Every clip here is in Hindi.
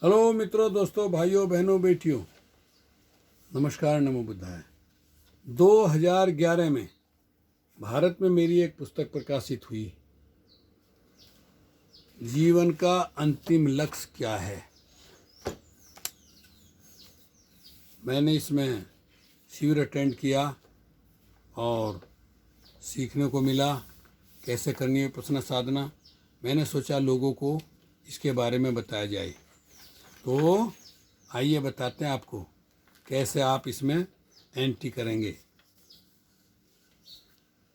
हेलो मित्रों, दोस्तों, भाइयों, बहनों, बेटियों, नमस्कार, नमो बुद्धाय। 2011 में भारत में मेरी एक पुस्तक प्रकाशित हुई, जीवन का अंतिम लक्ष्य क्या है। मैंने इसमें शिविर अटेंड किया और सीखने को मिला कैसे करनी है विपश्यना साधना। मैंने सोचा लोगों को इसके बारे में बताया जाए, तो आइए बताते हैं आपको कैसे आप इसमें एंट्री करेंगे।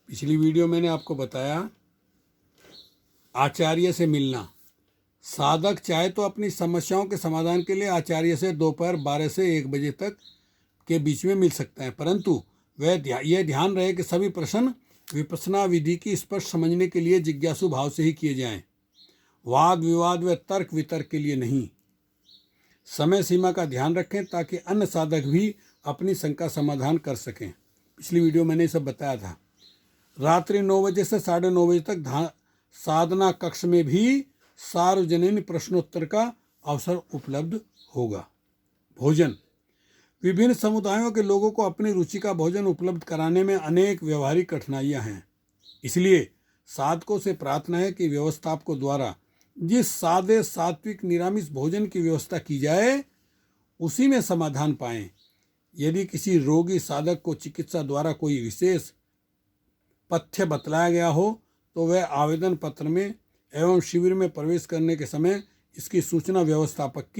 पिछली वीडियो मैंने आपको बताया आचार्य से मिलना। साधक चाहे तो अपनी समस्याओं के समाधान के लिए आचार्य से दोपहर 12 से 1 बजे तक के बीच में मिल सकता है, परंतु यह ध्यान रहे कि सभी प्रश्न विपश्यना विधि की स्पष्ट समझने के लिए जिज्ञासु भाव से ही किए जाएं, वाद विवाद व तर्क वितर्क के लिए नहीं। समय सीमा का ध्यान रखें ताकि अन्य साधक भी अपनी शंका समाधान कर सकें। पिछली वीडियो मैंने सब बताया था। रात्रि 9 बजे से 9:30 बजे तक साधना कक्ष में भी सार्वजनिक प्रश्नोत्तर का अवसर उपलब्ध होगा। भोजन, विभिन्न समुदायों के लोगों को अपनी रुचि का भोजन उपलब्ध कराने में अनेक व्यवहारिक कठिनाइयां हैं, इसलिए साधकों से प्रार्थना है कि व्यवस्थापकों द्वारा जिस सादे सात्विक निरामिष भोजन की व्यवस्था की जाए उसी में समाधान पाएं। यदि किसी रोगी साधक को चिकित्सा द्वारा कोई विशेष पथ्य बतलाया गया हो तो वह आवेदन पत्र में एवं शिविर में प्रवेश करने के समय इसकी सूचना व्यवस्थापक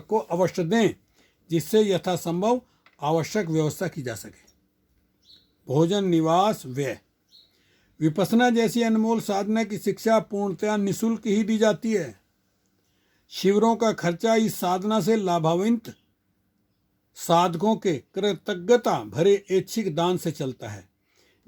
को अवश्य दें, जिससे यथासंभव आवश्यक व्यवस्था की जा सके। भोजन, निवास, व्यय। विपश्यना जैसी अनमोल साधना की शिक्षा पूर्णतया निःशुल्क ही दी जाती है। शिविरों का खर्चा इस साधना से लाभान्वित साधकों के कृतज्ञता भरे ऐच्छिक दान से चलता है।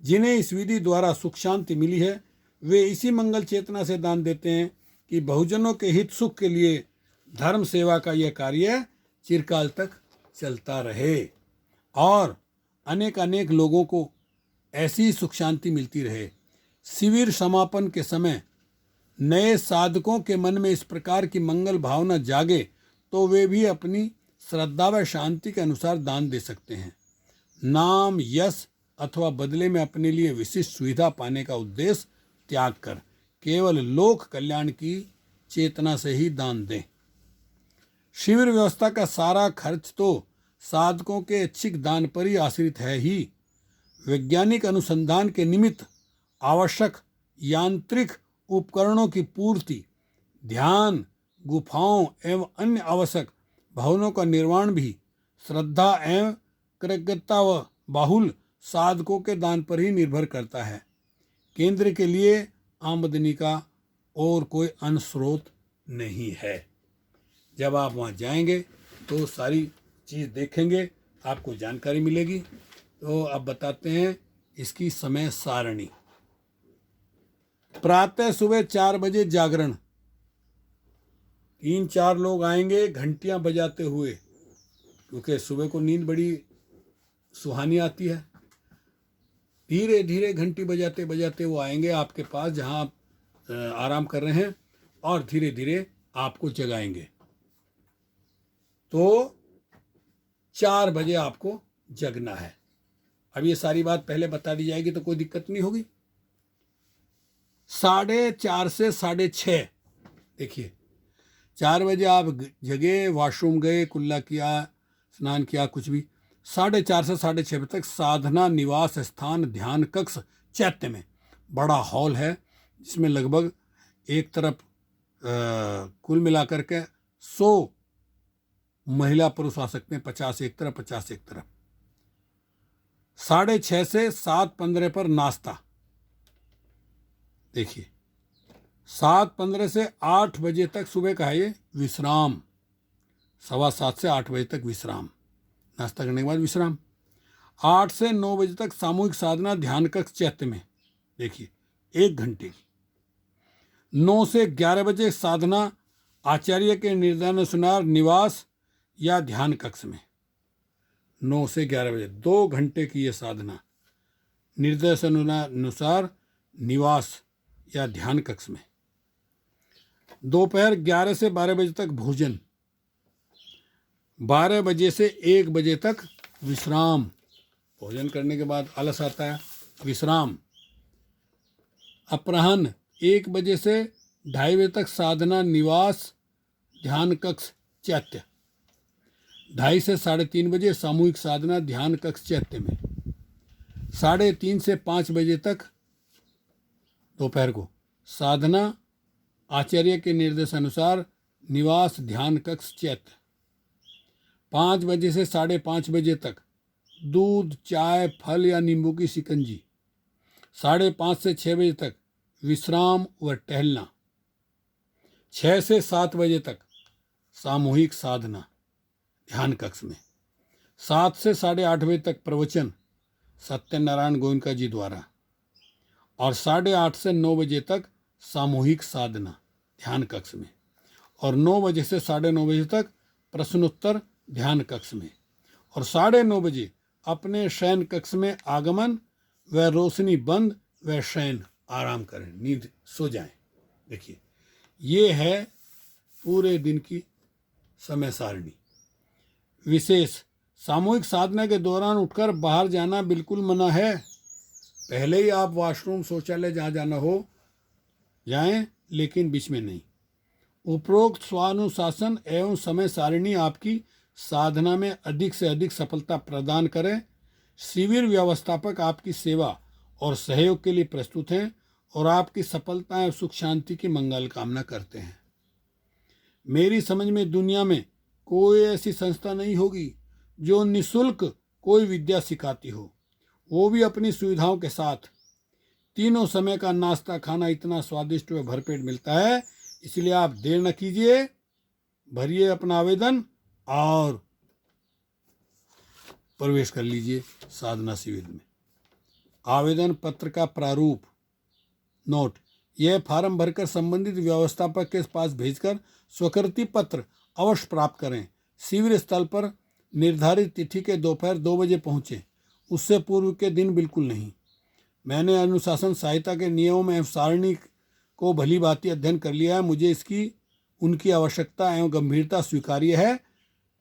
जिन्हें इस विधि द्वारा सुख शांति मिली है वे इसी मंगल चेतना से दान देते हैं कि बहुजनों के हित सुख के लिए धर्म सेवा का यह कार्य चिरकाल तक चलता रहे और अनेक लोगों को ऐसी सुख शांति मिलती रहे। शिविर समापन के समय नए साधकों के मन में इस प्रकार की मंगल भावना जागे तो वे भी अपनी श्रद्धा व शांति के अनुसार दान दे सकते हैं। नाम, यश अथवा बदले में अपने लिए विशिष्ट सुविधा पाने का उद्देश्य त्याग कर केवल लोक कल्याण की चेतना से ही दान दें। शिविर व्यवस्था का सारा खर्च तो साधकों के ऐच्छिक दान पर ही आश्रित है ही। वैज्ञानिक अनुसंधान के निमित्त आवश्यक यांत्रिक उपकरणों की पूर्ति, ध्यान, गुफाओं एवं अन्य आवश्यक भवनों का निर्माण भी श्रद्धा एवं कृतज्ञता व बाहुल साधकों के दान पर ही निर्भर करता है। केंद्र के लिए आमदनी का और कोई अन्य स्रोत नहीं है। जब आप वहाँ जाएंगे तो सारी चीज़ देखेंगे, आपको जानकारी मिलेगी। तो अब बताते हैं इसकी समय सारणी। प्रातः सुबह 4 बजे जागरण, 3-4 लोग आएंगे घंटियां बजाते हुए, क्योंकि सुबह को नींद बड़ी सुहानी आती है। धीरे धीरे घंटी बजाते बजाते वो आएंगे आपके पास जहां आप आराम कर रहे हैं और धीरे धीरे आपको जगाएंगे। तो 4 बजे आपको जगना है। अब ये सारी बात पहले बता दी जाएगी तो कोई दिक्कत नहीं होगी। 4:30 से 6:30, देखिए 4 बजे आप जगे, वॉशरूम गए, कुल्ला किया, स्नान किया, कुछ भी, 4:30 से 6:30 बजे तक साधना निवास स्थान ध्यान कक्ष चैत्य में बड़ा हॉल है, जिसमें लगभग एक तरफ कुल मिलाकर के 100 महिला पुरुष आ सकते हैं, 50 एक तरफ 50 एक तरफ। 6:30 से 7:15 पर नाश्ता। देखिए 7:15 से 8 बजे तक सुबह का है ये विश्राम, 7:15 से 8 बजे तक विश्राम, नाश्ता करने के बाद विश्राम। 8 से 9 बजे तक सामूहिक साधना ध्यान कक्ष चैत्य में, देखिए 1 घंटे की। 9 से 11 बजे साधना आचार्य के निर्देशानुसार निवास या ध्यान कक्ष में। 9 से 11 बजे 2 घंटे की ये साधना निर्देशानुसार निवास या ध्यान कक्ष में। दोपहर 11 से 12 बजे तक भोजन, 12 बजे से 1 बजे तक विश्राम, भोजन करने के बाद आलस आता है, विश्राम। अपराह्न 1 बजे से 2:30 बजे तक साधना निवास ध्यान कक्ष चैत्य, 2:30 से 3:30 बजे सामूहिक साधना ध्यान कक्ष चैत्य में, 3:30 से 5 बजे तक दोपहर को साधना आचार्य के निर्देशानुसार निवास ध्यान कक्ष चैत्य, 5 बजे से 5:30 बजे तक दूध, चाय, फल या नींबू की शिकंजी, 5:30 से 6 बजे तक विश्राम व टहलना, 6 से 7 बजे तक सामूहिक साधना ध्यान कक्ष में, 7 से 8:30 बजे तक प्रवचन सत्यनारायण गोयनका जी द्वारा, और 8:30 से 9 बजे तक सामूहिक साधना ध्यान कक्ष में, और 9 बजे से 9:30 बजे तक प्रश्नोत्तर ध्यान कक्ष में, और 9:30 बजे अपने शयन कक्ष में आगमन व रोशनी बंद व शयन, आराम करें, नींद सो जाएं। देखिए ये है पूरे दिन की समय सारणी। विशेष सामूहिक साधना के दौरान उठकर बाहर जाना बिल्कुल मना है। पहले ही आप वॉशरूम, शौचालय जहाँ जाना हो जाएं, लेकिन बीच में नहीं। उपरोक्त स्वानुशासन एवं समय सारिणी आपकी साधना में अधिक से अधिक सफलता प्रदान करें। शिविर व्यवस्थापक आपकी सेवा और सहयोग के लिए प्रस्तुत हैं और आपकी सफलता एवं सुख शांति की मंगल कामना करते हैं। मेरी समझ में दुनिया में कोई ऐसी संस्था नहीं होगी जो निःशुल्क कोई विद्या सिखाती हो, वो भी अपनी सुविधाओं के साथ। तीनों समय का नाश्ता खाना इतना स्वादिष्ट व भरपेट मिलता है, इसलिए आप देर न कीजिए, भरिए अपना आवेदन और प्रवेश कर लीजिए साधना शिविर में। आवेदन पत्र का प्रारूप। नोट: यह फार्म भरकर संबंधित व्यवस्थापक के पास भेजकर स्वीकृति पत्र अवश्य प्राप्त करें। शिविर स्थल पर निर्धारित तिथि के दोपहर 2 बजे पहुँचें, उससे पूर्व के दिन बिल्कुल नहीं। मैंने अनुशासन सहायता के नियमों एवं सारणी को भली भांति अध्ययन कर लिया है। मुझे इसकी उनकी आवश्यकता एवं गंभीरता स्वीकार्य है।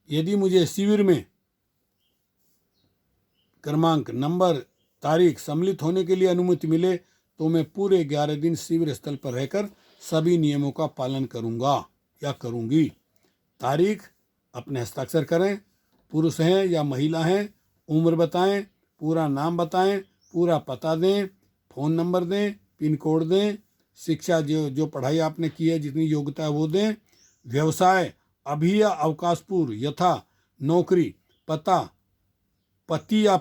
यदि मुझे शिविर में क्रमांक, नंबर, तारीख सम्मिलित होने के लिए अनुमति मिले तो मैं पूरे 11 दिन शिविर स्थल पर रहकर सभी नियमों का पालन करूंगा या करूंगी। तारीख अपने हस्ताक्षर करें, पुरुष हैं या महिला हैं, उम्र बताएं, पूरा नाम बताएं, पूरा पता दें, फ़ोन नंबर दें, पिन कोड दें, शिक्षा जो पढ़ाई आपने की है, जितनी योग्यता है वो दें। व्यवसाय अभी या अवकाश पूर्व यथा नौकरी, पता, पति या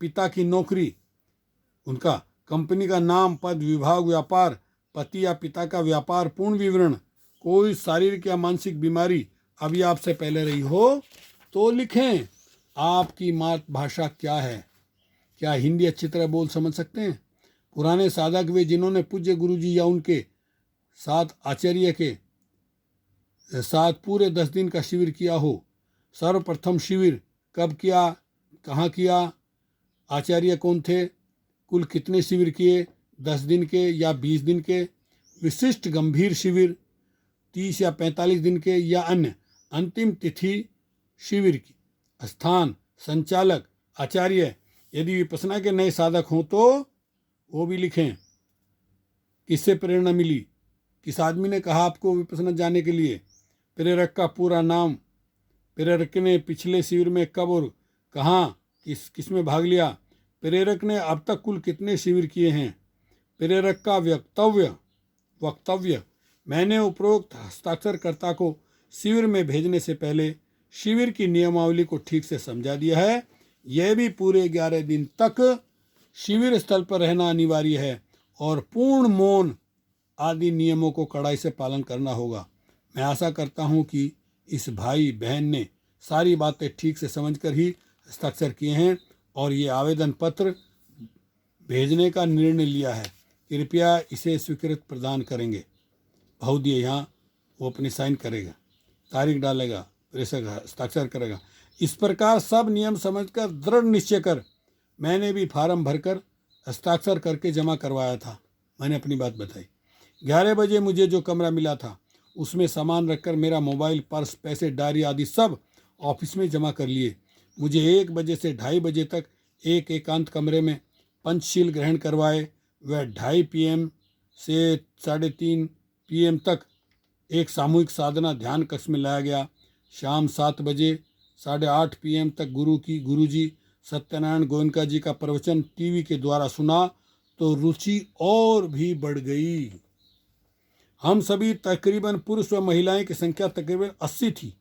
पिता की नौकरी, उनका कंपनी का नाम, पद, विभाग, व्यापार, पति या पिता का व्यापार, पूर्ण विवरण। कोई शारीरिक या मानसिक बीमारी अभी आपसे पहले रही हो तो लिखें। आपकी मातृभाषा क्या है? क्या हिंदी अच्छी तरह बोल समझ सकते हैं? पुराने साधक वे जिन्होंने पूज्य गुरुजी या उनके साथ आचार्य के साथ पूरे 10 दिन का शिविर किया हो। सर्वप्रथम शिविर कब किया, कहाँ किया, आचार्य कौन थे, कुल कितने शिविर किए, 10 दिन के या 20 दिन के, विशिष्ट गंभीर शिविर 30 या 45 दिन के या अन्य, अंतिम तिथि शिविर की, स्थान, संचालक, आचार्य। यदि विपස්සना के नए साधक हों तो वो भी लिखें। किससे प्रेरणा मिली, किस आदमी ने कहा आपको विपස්සना जाने के लिए, प्रेरक का पूरा नाम, प्रेरक ने पिछले शिविर में कब और कहाँ किस में भाग लिया, प्रेरक ने अब तक कुल कितने शिविर किए हैं, प्रेरक का वक्तव्य। मैंने उपरोक्त हस्ताक्षरकर्ता को शिविर में भेजने से पहले शिविर की नियमावली को ठीक से समझा दिया है। यह भी पूरे 11 दिन तक शिविर स्थल पर रहना अनिवार्य है और पूर्ण मौन आदि नियमों को कड़ाई से पालन करना होगा। मैं आशा करता हूं कि इस भाई बहन ने सारी बातें ठीक से समझकर ही हस्ताक्षर किए हैं और ये आवेदन पत्र भेजने का निर्णय लिया है। कृपया इसे स्वीकृत प्रदान करेंगे। बहुदिए यहाँ वो अपनी साइन करेगा, तारीख डालेगा, प्रेषक हस्ताक्षर करेगा। इस प्रकार सब नियम समझकर दृढ़ निश्चय कर मैंने भी फार्म भरकर हस्ताक्षर करके जमा करवाया था। मैंने अपनी बात बताई। 11 बजे मुझे जो कमरा मिला था उसमें सामान रखकर मेरा मोबाइल, पर्स, पैसे, डायरी आदि सब ऑफिस में जमा कर लिए। मुझे 1 बजे से 2:30 बजे तक एक एकांत कमरे में पंचशील ग्रहण करवाए। वह 2:30 PM से 3:30 PM तक एक सामूहिक साधना ध्यान कक्ष में लाया गया। शाम 7 बजे 8:30 PM तक गुरुजी सत्यनारायण गोयनका जी का प्रवचन टीवी के द्वारा सुना तो रुचि और भी बढ़ गई। हम सभी तकरीबन पुरुष व महिलाएं की संख्या तकरीबन 80 थी।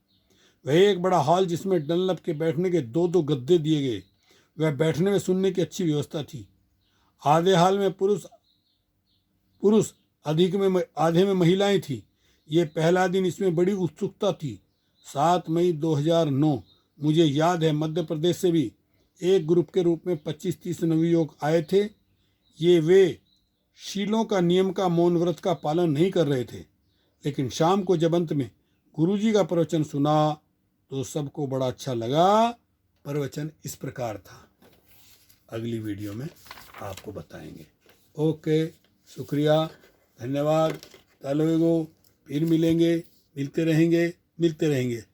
वह एक बड़ा हॉल जिसमें डनलप के बैठने के 2-2 गद्दे दिए गए। वह बैठने में सुनने की अच्छी व्यवस्था थी। आधे हॉल में पुरुष आधे में महिलाएं थी। ये पहला दिन, इसमें बड़ी उत्सुकता थी। 7 मई 2009 मुझे याद है, मध्य प्रदेश से भी एक ग्रुप के रूप में 25-30 नवयुवक आए थे। वे शीलों का नियम का, मौन व्रत का पालन नहीं कर रहे थे। लेकिन शाम को जब अंत में गुरुजी का प्रवचन सुना तो सबको बड़ा अच्छा लगा। प्रवचन इस प्रकार था, अगली वीडियो में आपको बताएंगे। ओके, शुक्रिया, धन्यवाद, तालवेगो। फिर मिलेंगे, मिलते रहेंगे।